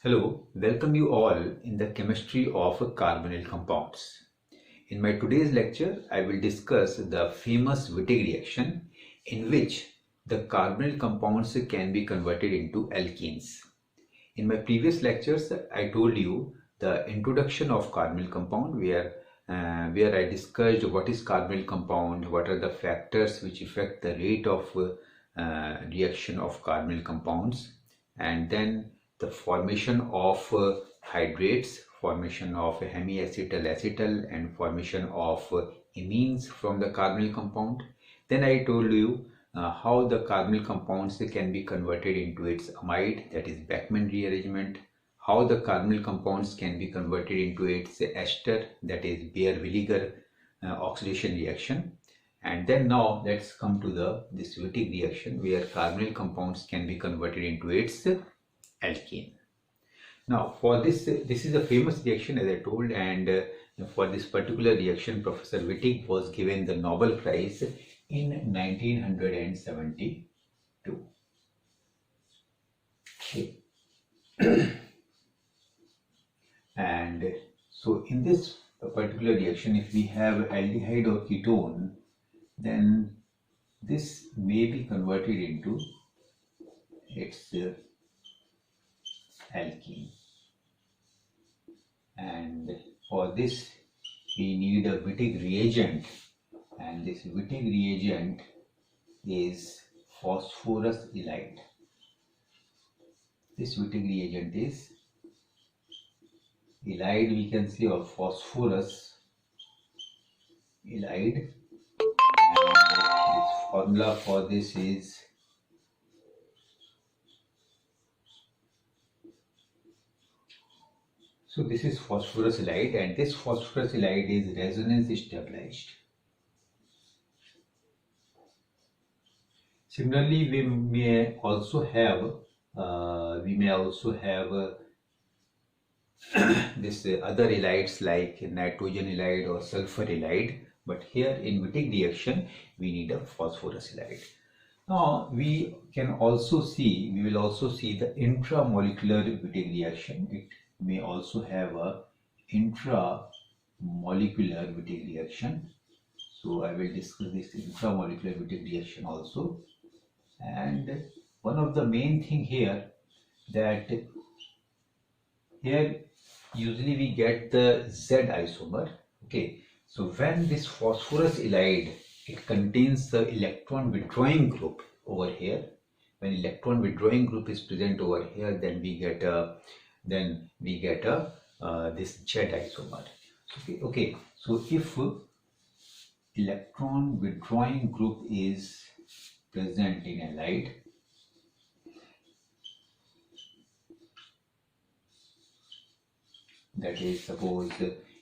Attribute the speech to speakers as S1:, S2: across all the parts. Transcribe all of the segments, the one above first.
S1: Hello, welcome you all in the chemistry of carbonyl compounds. In my today's lecture, I will discuss the famous Wittig reaction in which the carbonyl compounds can be converted into alkenes. In my previous lectures, I told you the introduction of carbonyl compound where I discussed what is carbonyl compound, what are the factors which affect the rate of reaction of carbonyl compounds, and then the formation of hydrates, formation of hemiacetal and formation of amines from the carbonyl compound. Then I told you how the carbonyl compounds can be converted into its amide, that is Beckmann rearrangement, how the carbonyl compounds can be converted into its ester, that is Baeyer-Villiger oxidation reaction. And then now let's come to this Wittig reaction where carbonyl compounds can be converted into its alkene. Now for this is a famous reaction, as I told, and for this particular reaction Professor Wittig was given the Nobel Prize in 1972. Okay. And so in this particular reaction, if we have aldehyde or ketone, then this may be converted into its alkene. And for this we need a Wittig reagent, and this Wittig reagent is phosphorus ylide. This Wittig reagent is ylide, we can say, or phosphorus ylide, and this formula for this is so this is phosphorus ylide, and this phosphorus ylide is resonance stabilized. Similarly, we may also have this other ylides like nitrogen ylide or sulfur ylide, but here in Wittig reaction we need a phosphorus ylide. Now we will also see the intramolecular Wittig reaction. It may also have a intramolecular Wittig reaction. So I will discuss this intramolecular Wittig reaction also. And one of the main thing here, that here usually we get the Z isomer. Okay, so when this phosphorus ylide, it contains the electron withdrawing group over here. When electron withdrawing group is present over here, then we get this Z isomer. Okay. So if electron withdrawing group is present in halide, that is, suppose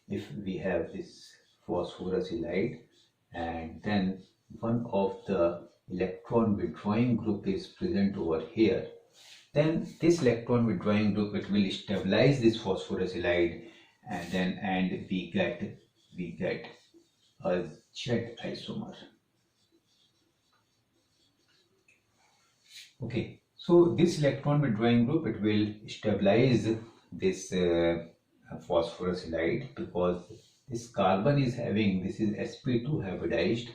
S1: if we have this phosphorus ylide and then one of the electron withdrawing group is present over here, then this electron withdrawing group, it will stabilize this phosphorus ylide, and we get a Z isomer. Okay, so this electron withdrawing group, it will stabilize this phosphorus ylide, because this carbon is having, this is sp2 hybridized,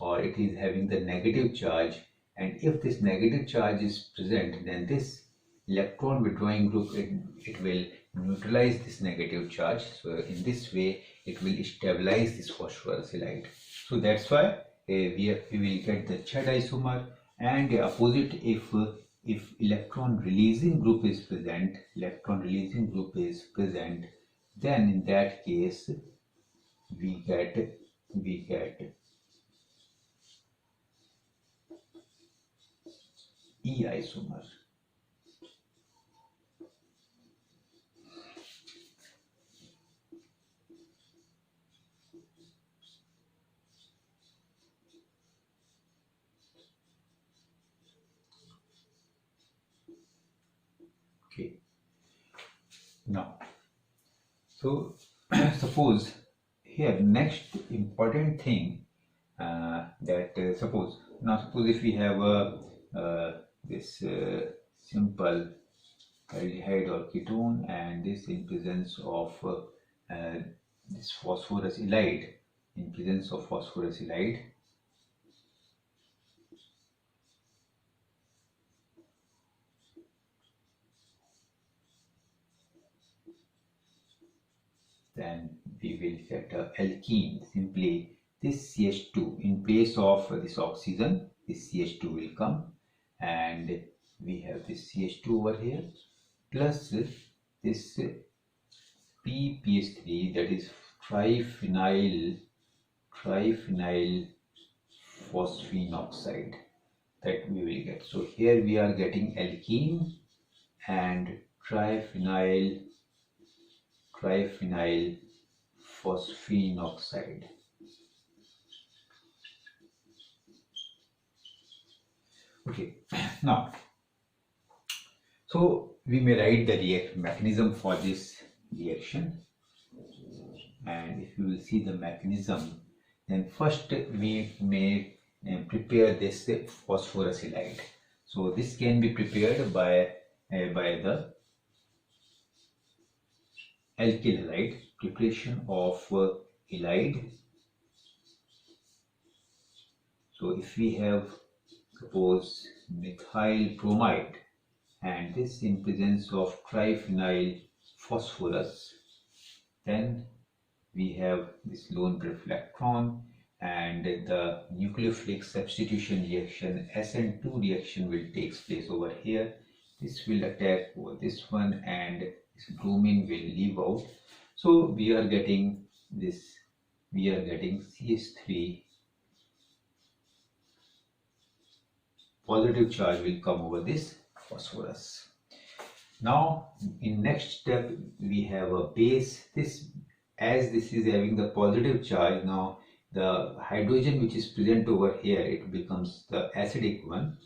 S1: or it is having the negative charge, and if this negative charge is present, then this electron withdrawing group, it will neutralize this negative charge. So in this way it will stabilize this phosphorus ylide. So that's why we will get the Z isomer. And the opposite, if electron releasing group is present, then in that case we get E isomer. Okay. Now, so suppose here next important thing, suppose if we have this simple aldehyde or ketone, and this in presence of this phosphorus ylide, in presence of phosphorus ylide. Then we will get a alkene. Simply this CH2 in place of this oxygen, this CH2 will come, and we have this CH2 over here plus this PPH3, that is triphenyl phosphine oxide, that we will get. So here we are getting alkene and triphenyl phosphine oxide. Okay, now, so we may write the mechanism for this reaction, and if you will see the mechanism, then first we may prepare this phosphorus ylide. So this can be prepared by the alkyl halide, preparation of ylide. So if we have, suppose, methyl bromide, and this in presence of triphenyl phosphorus, then we have this lone reflectron, and the nucleophilic substitution reaction, SN2 reaction, will take place over here. This will attack over this one, and this bromine will leave out. So we are getting this, we are getting CH3, positive charge will come over this phosphorus. Now in next step we have a base. This, as this is having the positive charge, now the hydrogen which is present over here, it becomes the acidic one.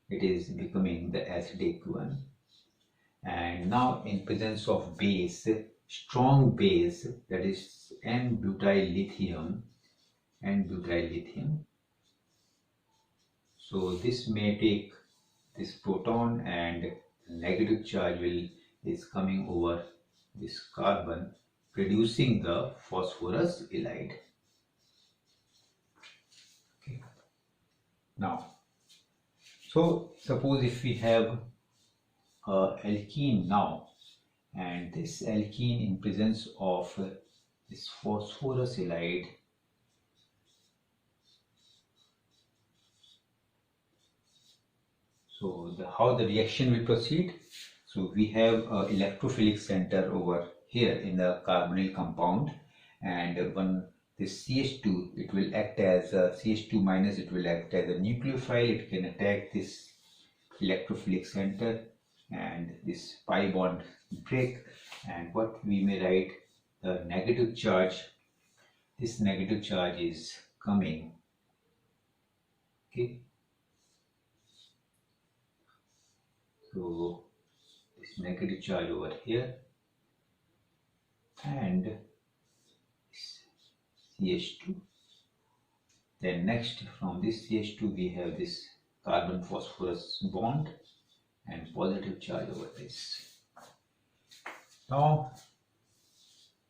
S1: It is becoming the acidic one. And now in presence of base, strong base, that is N-butyl lithium. So this may take this proton, and negative charge is coming over this carbon, producing the phosphorus ylide. Okay. Now, so suppose if we have alkene now, and this alkene in presence of this phosphorus ylide, so how the reaction will proceed. So we have an electrophilic center over here in the carbonyl compound, and when this CH2, it will act as a CH2 minus, it will act as a nucleophile. It can attack this electrophilic center, and this pi bond break, and what we may write, the negative charge, this negative charge is coming. Okay, so this negative charge over here, and this CH2. Then next, from this CH2 we have this carbon phosphorus bond and positive charge over this. Now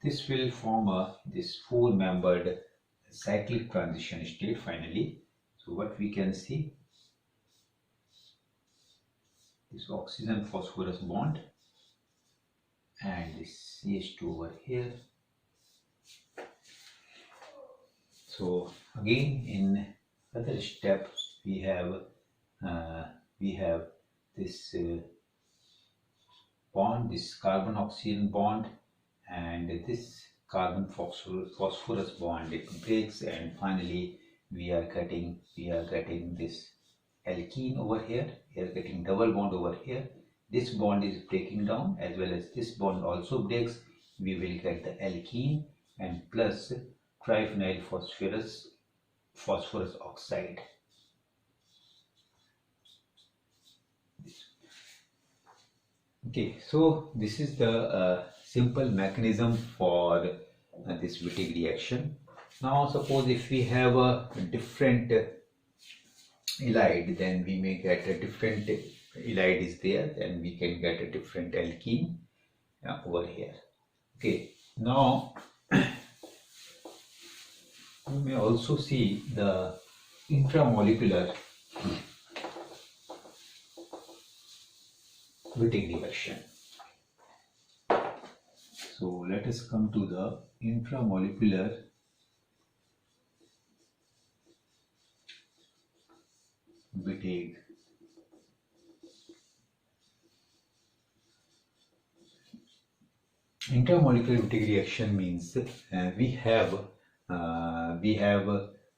S1: this will form this four-membered cyclic transition state finally. So what we can see, this oxygen phosphorus bond and this CH2 over here. So again, in other step we have this bond, this carbon oxygen bond, and this carbon phosphorus bond, it breaks, and finally we are getting this alkene over here. We are getting double bond over here. This bond is breaking down, as well as this bond also breaks. We will get the alkene and plus triphenyl phosphorus oxide. Okay, so this is the simple mechanism for this Wittig reaction. Now suppose if we have a different ylide, then we may get a different ylide is there, then we can get a different alkene over here. Okay, now you may also see the intramolecular Wittig reaction. So let us come to the intramolecular Wittig. Intermolecular Wittig reaction means we have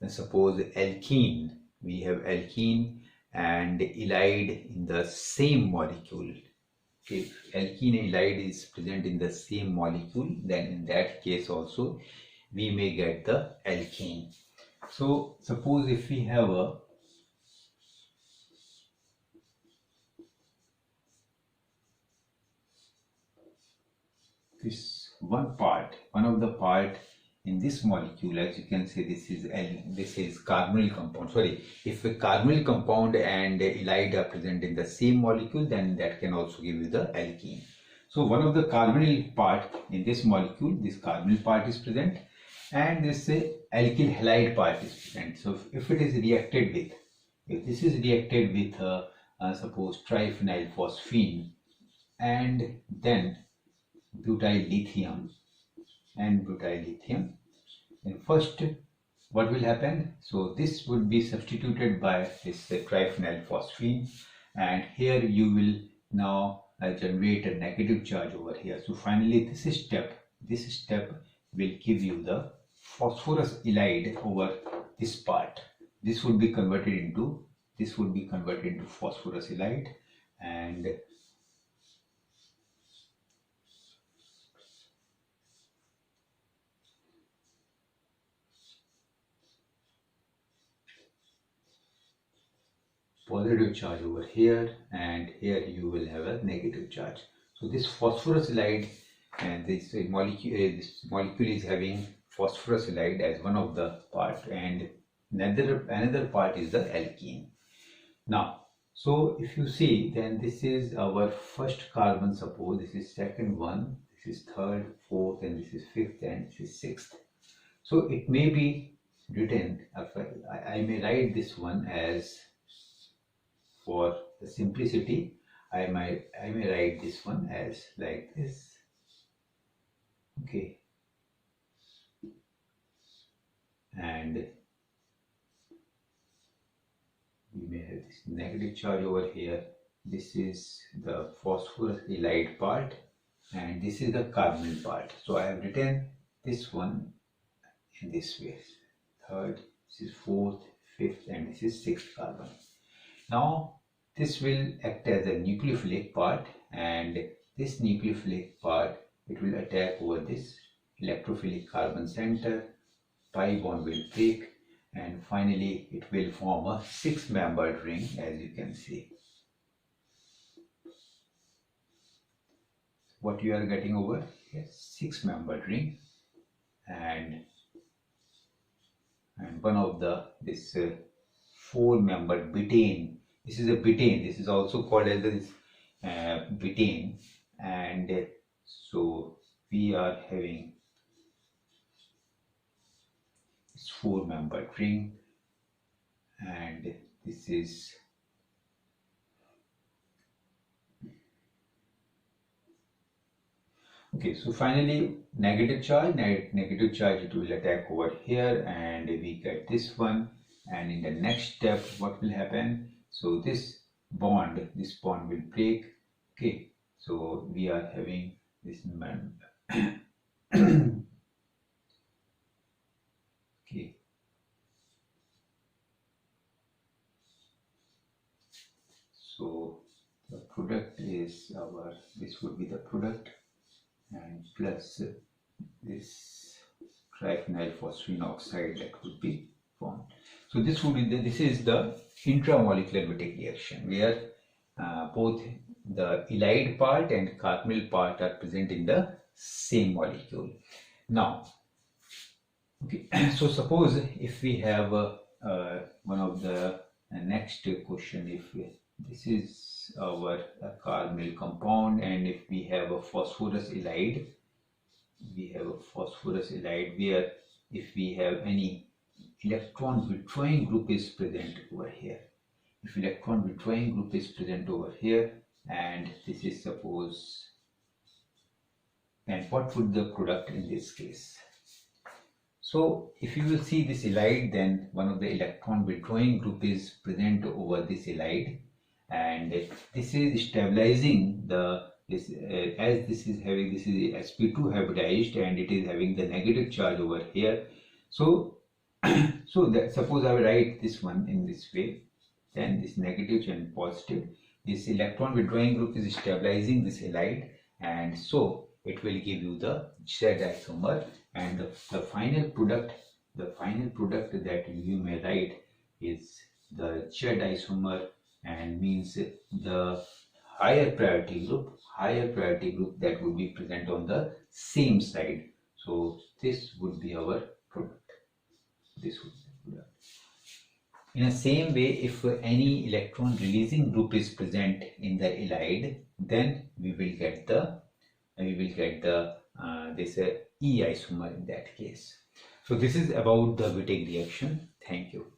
S1: suppose alkene. We have alkene and ylide in the same molecule. If alkene and ylide is present in the same molecule, then in that case also we may get the alkene. So suppose if we have this one of the part in this molecule, as you can see, this is carbonyl compound. Sorry, if a carbonyl compound and ylide are present in the same molecule, then that can also give you the alkene. So one of the carbonyl part in this molecule, this carbonyl part is present, and this alkyl halide part is present. So if it is reacted with, if this is reacted with suppose triphenylphosphine and then butyl lithium, then first what will happen? So this would be substituted by this triphenylphosphine, and here you will now generate a negative charge over here. So finally this step will give you the phosphorus ylide over this part. This would be converted into phosphorus ylide, and positive charge over here, and here you will have a negative charge. So this phosphorus ylide, and this molecule is having phosphorus ylide as one of the part, and another part is the alkene. Now, so if you see, then this is our first carbon. Suppose this is second one, this is third, fourth, and this is fifth, and this is sixth. So it may be written, I may write this one as, for the simplicity, I may write this one as like this. Okay, and we may have this negative charge over here. This is the phosphorus ylide part, and this is the carbonyl part. So I have written this one in this way: third, this is fourth, fifth, and this is sixth carbon. Now this will act as a nucleophilic part, and this nucleophilic part, it will attack over this electrophilic carbon center. Pi bond will break, and finally it will form a six-membered ring, as you can see. What you are getting over here, six-membered ring, and one of this four-membered butane. This is a butane. This is also called as this butane, and so we are having this four-membered ring, and this is okay. So finally, negative charge, it will attack over here, and we get this one. And in the next step, what will happen? So this bond will break. Okay, so we are having this okay. So the product is this would be the product, and plus this triphenylphosphine oxide that would be formed. So this is the intramolecular Wittig reaction, where both the ylide part and carbonyl part are present in the same molecule. Now, okay, so suppose if we have one of the next question, This is our carbonyl compound, and if we have a phosphorus halide, where if we have any electron withdrawing group is present over here. If electron withdrawing group is present over here, and this is suppose, and what would the product in this case? So if you will see this halide, then one of the electron withdrawing group is present over this halide, and this is stabilizing this as this is sp2 hybridized, and it is having the negative charge over here. So so that suppose I write this one in this way, then this negative and positive, this electron withdrawing group is stabilizing this halide, and so it will give you the Z isomer, and the final product that you may write is the Z isomer, and means the higher priority group that would be present on the same side. So this would be our product. This would be product. In the same way, if any electron releasing group is present in the halide, then we will get the this E isomer in that case. So this is about the Wittig reaction. Thank you.